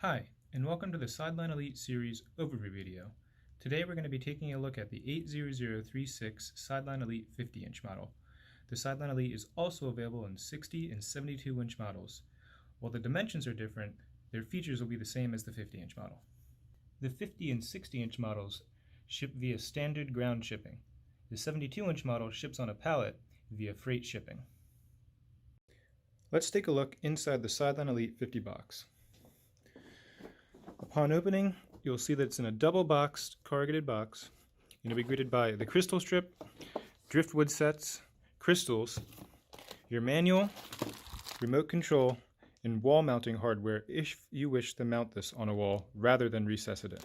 Hi, and welcome to the Sideline Elite series overview video. Today we're going to be taking a look at the 80036 Sideline Elite 50-inch model. The Sideline Elite is also available in 60 and 72-inch models. While the dimensions are different, their features will be the same as the 50-inch model. The 50 and 60-inch models ship via standard ground shipping. The 72-inch model ships on a pallet via freight shipping. Let's take a look inside the Sideline Elite 50 box. Upon opening, you'll see that it's in a double-boxed, corrugated box. You'll be greeted by the crystal strip, driftwood sets, crystals, your manual, remote control, and wall mounting hardware if you wish to mount this on a wall rather than recess it in.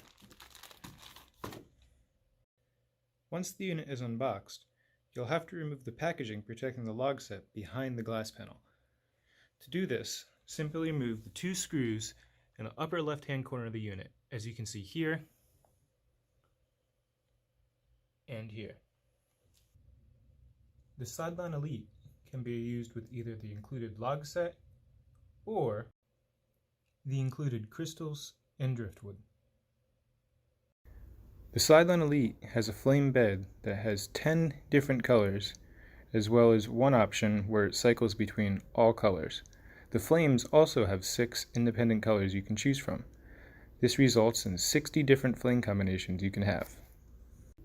Once the unit is unboxed, you'll have to remove the packaging protecting the log set behind the glass panel. To do this, simply remove the two screws in the upper left-hand corner of the unit, as you can see here and here. The Sideline Elite can be used with either the included log set or the included crystals and driftwood. The Sideline Elite has a flame bed that has 10 different colors, as well as one option where it cycles between all colors. The flames also have 6 independent colors you can choose from. This results in 60 different flame combinations you can have.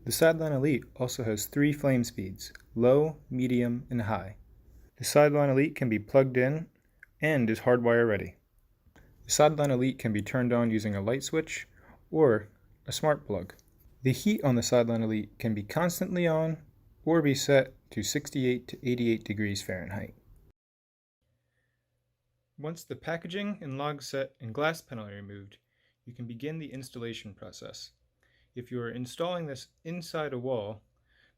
The Sideline Elite also has 3 flame speeds, low, medium, and high. The Sideline Elite can be plugged in and is hardwire ready. The Sideline Elite can be turned on using a light switch or a smart plug. The heat on the Sideline Elite can be constantly on or be set to 68 to 88 degrees Fahrenheit. Once the packaging and log set and glass panel are removed, you can begin the installation process. If you are installing this inside a wall,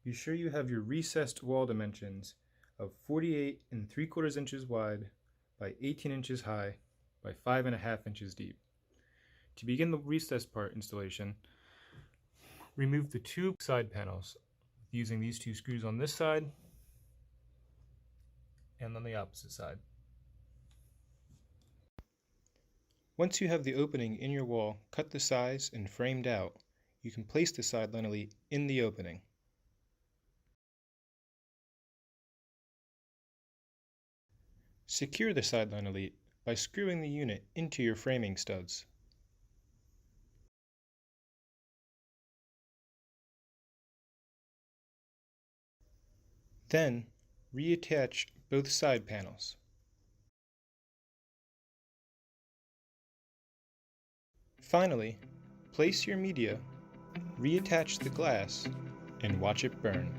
be sure you have your recessed wall dimensions of 48 3/4 inches wide by 18 inches high by 5.5 inches deep. To begin the recessed part installation, remove the two side panels using these two screws on this side and on the opposite side. Once you have the opening in your wall cut to size and framed out, you can place the Sideline Elite in the opening. Secure the Sideline Elite by screwing the unit into your framing studs. Then, reattach both side panels. Finally, place your media, reattach the glass, and watch it burn.